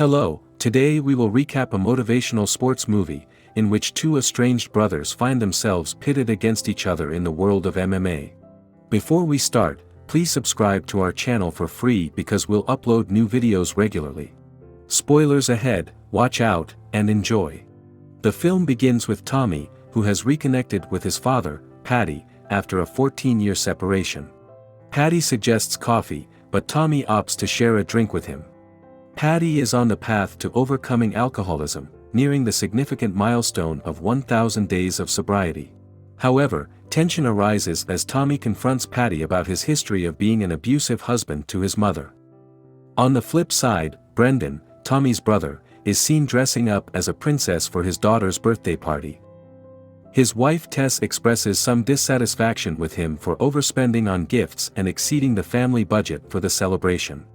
Hello, today we will recap a motivational sports movie, in which two estranged brothers find themselves pitted against each other in the world of MMA. Before we start, please subscribe to our channel for free because we'll upload new videos regularly. Spoilers ahead, watch out, and enjoy. The film begins with Tommy, who has reconnected with his father, Paddy, after a 14-year separation. Paddy suggests coffee, but Tommy opts to share a drink with him. Paddy is on the path to overcoming alcoholism, nearing the significant milestone of 1,000 days of sobriety. However, tension arises as Tommy confronts Paddy about his history of being an abusive husband to his mother. On the flip side, Brendan, Tommy's brother, is seen dressing up as a princess for his daughter's birthday party. His wife Tess expresses some dissatisfaction with him for overspending on gifts and exceeding the family budget for the celebration.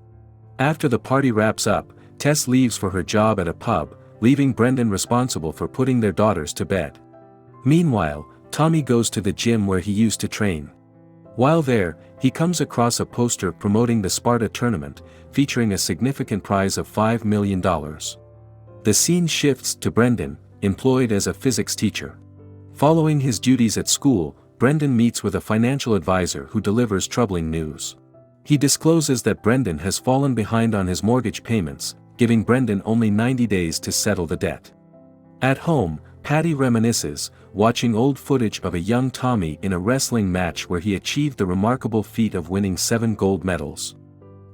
After the party wraps up, Tess leaves for her job at a pub, leaving Brendan responsible for putting their daughters to bed. Meanwhile, Tommy goes to the gym where he used to train. While there, he comes across a poster promoting the Sparta tournament, featuring a significant prize of $5 million. The scene shifts to Brendan, employed as a physics teacher. Following his duties at school, Brendan meets with a financial advisor who delivers troubling news. He discloses that Brendan has fallen behind on his mortgage payments, giving Brendan only 90 days to settle the debt. At home, Paddy reminisces, watching old footage of a young Tommy in a wrestling match where he achieved the remarkable feat of winning 7 gold medals.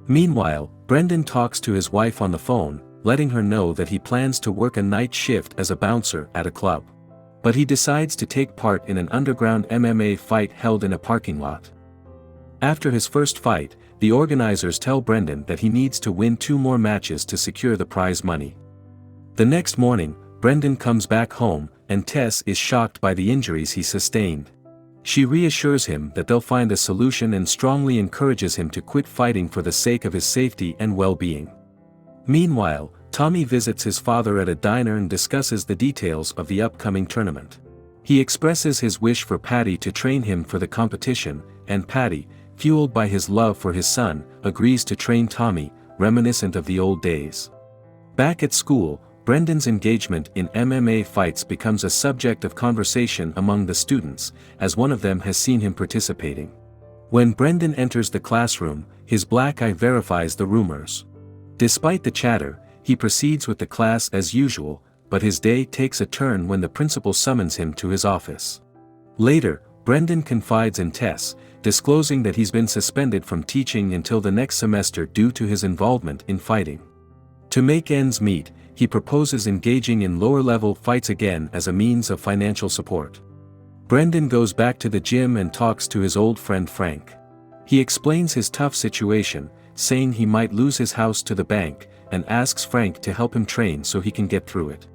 Meanwhile, Brendan talks to his wife on the phone, letting her know that he plans to work a night shift as a bouncer at a club. But he decides to take part in an underground MMA fight held in a parking lot. After his first fight, the organizers tell Brendan that he needs to win 2 more matches to secure the prize money. The next morning, Brendan comes back home, and Tess is shocked by the injuries he sustained. She reassures him that they'll find a solution and strongly encourages him to quit fighting for the sake of his safety and well-being. Meanwhile, Tommy visits his father at a diner and discusses the details of the upcoming tournament. He expresses his wish for Paddy to train him for the competition, and Paddy, fueled by his love for his son, agrees to train Tommy, reminiscent of the old days. Back at school, Brendan's engagement in MMA fights becomes a subject of conversation among the students, as one of them has seen him participating. When Brendan enters the classroom, his black eye verifies the rumors. Despite the chatter, he proceeds with the class as usual, but his day takes a turn when the principal summons him to his office. Later, Brendan confides in Tess, disclosing that he's been suspended from teaching until the next semester due to his involvement in fighting. To make ends meet, he proposes engaging in lower-level fights again as a means of financial support. Brendan goes back to the gym and talks to his old friend Frank. He explains his tough situation, saying he might lose his house to the bank, and asks Frank to help him train so he can get through it.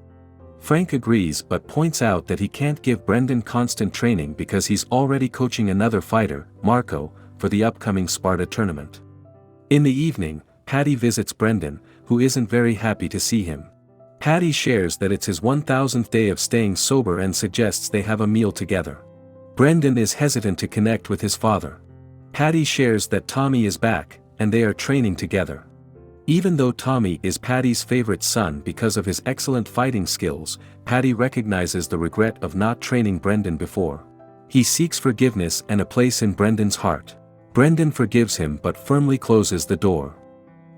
Frank agrees but points out that he can't give Brendan constant training because he's already coaching another fighter, Marco, for the upcoming Sparta tournament. In the evening, Paddy visits Brendan, who isn't very happy to see him. Paddy shares that it's his 1,000th day of staying sober and suggests they have a meal together. Brendan is hesitant to connect with his father. Paddy shares that Tommy is back, and they are training together. Even though Tommy is Paddy's favorite son because of his excellent fighting skills, Paddy recognizes the regret of not training Brendan before. He seeks forgiveness and a place in Brendan's heart. Brendan forgives him but firmly closes the door.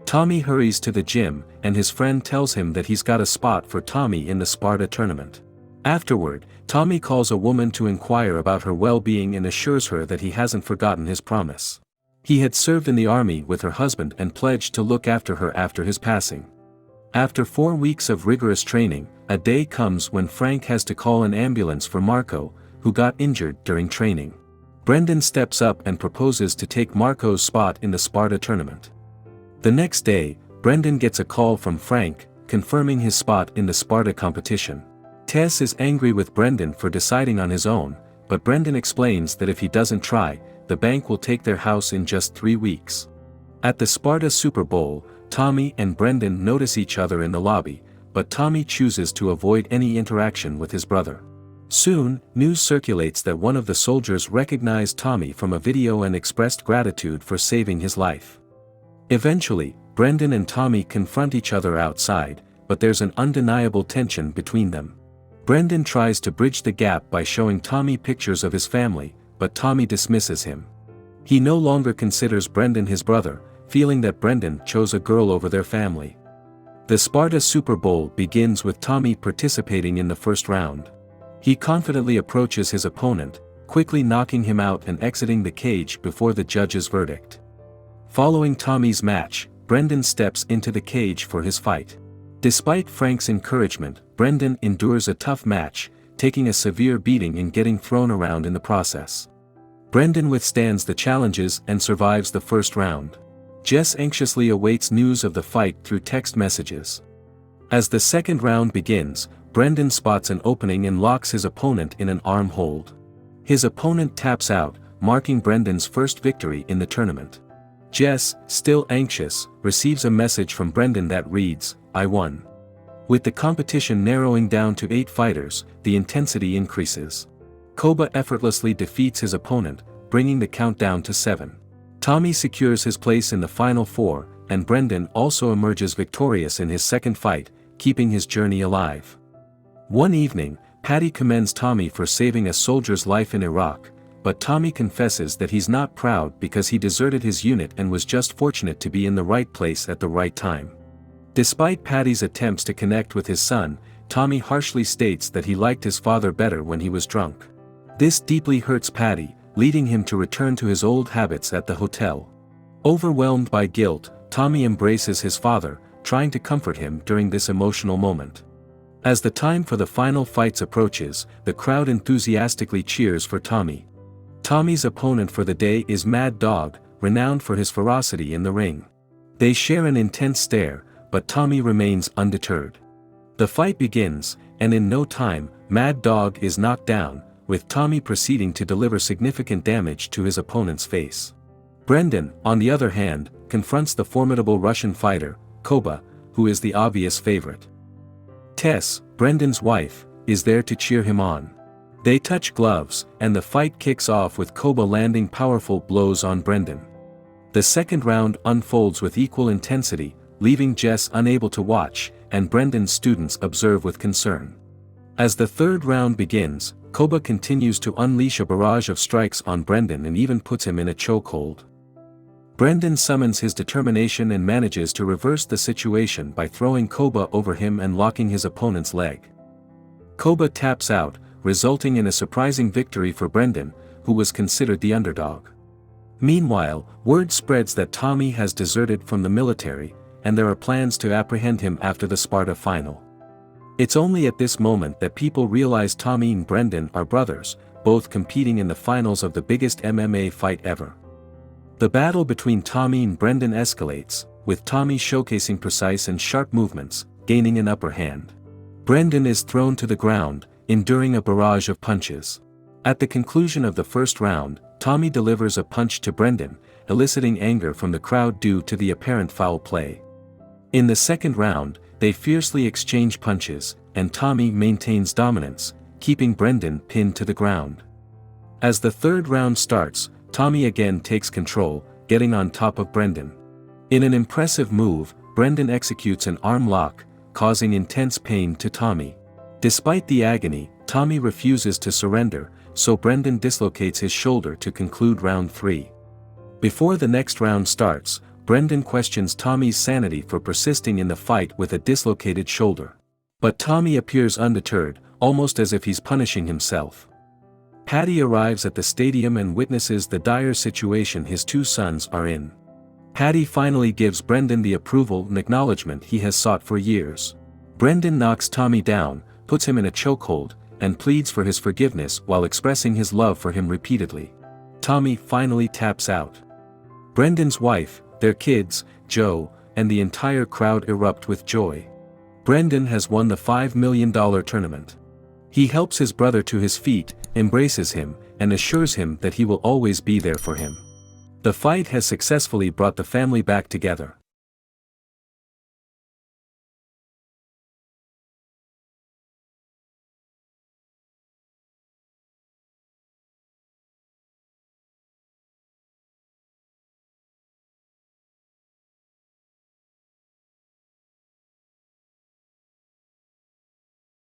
Tommy hurries to the gym, and his friend tells him that he's got a spot for Tommy in the Sparta tournament. Afterward, Tommy calls a woman to inquire about her well-being and assures her that he hasn't forgotten his promise. He had served in the army with her husband and pledged to look after her after his passing. After 4 weeks of rigorous training, a day comes when Frank has to call an ambulance for Marco, who got injured during training. Brendan steps up and proposes to take Marco's spot in the Sparta tournament. The next day, Brendan gets a call from Frank, confirming his spot in the Sparta competition. Tess is angry with Brendan for deciding on his own, but Brendan explains that if he doesn't try, the bank will take their house in just 3 weeks. At the Sparta Super Bowl, Tommy and Brendan notice each other in the lobby, but Tommy chooses to avoid any interaction with his brother. Soon, news circulates that one of the soldiers recognized Tommy from a video and expressed gratitude for saving his life. Eventually, Brendan and Tommy confront each other outside, but there's an undeniable tension between them. Brendan tries to bridge the gap by showing Tommy pictures of his family, but Tommy dismisses him. He no longer considers Brendan his brother, feeling that Brendan chose a girl over their family. The Sparta Super Bowl begins with Tommy participating in the first round. He confidently approaches his opponent, quickly knocking him out and exiting the cage before the judge's verdict. Following Tommy's match, Brendan steps into the cage for his fight. Despite Frank's encouragement, Brendan endures a tough match, taking a severe beating and getting thrown around in the process. Brendan withstands the challenges and survives the first round. Jess anxiously awaits news of the fight through text messages. As the second round begins, Brendan spots an opening and locks his opponent in an arm hold. His opponent taps out, marking Brendan's first victory in the tournament. Jess, still anxious, receives a message from Brendan that reads, "I won." With the competition narrowing down to 8 fighters, the intensity increases. Koba effortlessly defeats his opponent, bringing the countdown to 7. Tommy secures his place in the final 4, and Brendan also emerges victorious in his second fight, keeping his journey alive. One evening, Paddy commends Tommy for saving a soldier's life in Iraq, but Tommy confesses that he's not proud because he deserted his unit and was just fortunate to be in the right place at the right time. Despite Paddy's attempts to connect with his son, Tommy harshly states that he liked his father better when he was drunk. This deeply hurts Paddy, leading him to return to his old habits at the hotel. Overwhelmed by guilt, Tommy embraces his father, trying to comfort him during this emotional moment. As the time for the final fights approaches, the crowd enthusiastically cheers for Tommy. Tommy's opponent for the day is Mad Dog, renowned for his ferocity in the ring. They share an intense stare, but Tommy remains undeterred. The fight begins, and in no time, Mad Dog is knocked down, with Tommy proceeding to deliver significant damage to his opponent's face. Brendan, on the other hand, confronts the formidable Russian fighter, Koba, who is the obvious favorite. Tess, Brendan's wife, is there to cheer him on. They touch gloves, and the fight kicks off with Koba landing powerful blows on Brendan. The second round unfolds with equal intensity, leaving Jess unable to watch, and Brendan's students observe with concern. As the third round begins, Koba continues to unleash a barrage of strikes on Brendan and even puts him in a chokehold. Brendan summons his determination and manages to reverse the situation by throwing Koba over him and locking his opponent's leg. Koba taps out, resulting in a surprising victory for Brendan, who was considered the underdog. Meanwhile, word spreads that Tommy has deserted from the military, and there are plans to apprehend him after the Sparta final. It's only at this moment that people realize Tommy and Brendan are brothers, both competing in the finals of the biggest MMA fight ever. The battle between Tommy and Brendan escalates, with Tommy showcasing precise and sharp movements, gaining an upper hand. Brendan is thrown to the ground, enduring a barrage of punches. At the conclusion of the first round, Tommy delivers a punch to Brendan, eliciting anger from the crowd due to the apparent foul play. In the second round, they fiercely exchange punches, and Tommy maintains dominance, keeping Brendan pinned to the ground. As the third round starts, Tommy again takes control, getting on top of Brendan. In an impressive move, Brendan executes an arm lock, causing intense pain to Tommy. Despite the agony, Tommy refuses to surrender, so Brendan dislocates his shoulder to conclude round 3. Before the next round starts, Brendan questions Tommy's sanity for persisting in the fight with a dislocated shoulder. But Tommy appears undeterred, almost as if he's punishing himself. Paddy arrives at the stadium and witnesses the dire situation his 2 sons are in. Paddy finally gives Brendan the approval and acknowledgement he has sought for years. Brendan knocks Tommy down, puts him in a chokehold, and pleads for his forgiveness while expressing his love for him repeatedly. Tommy finally taps out. Brendan's wife, their kids, Joe, and the entire crowd erupt with joy. Brendan has won the $5 million tournament. He helps his brother to his feet, embraces him, and assures him that he will always be there for him. The fight has successfully brought the family back together.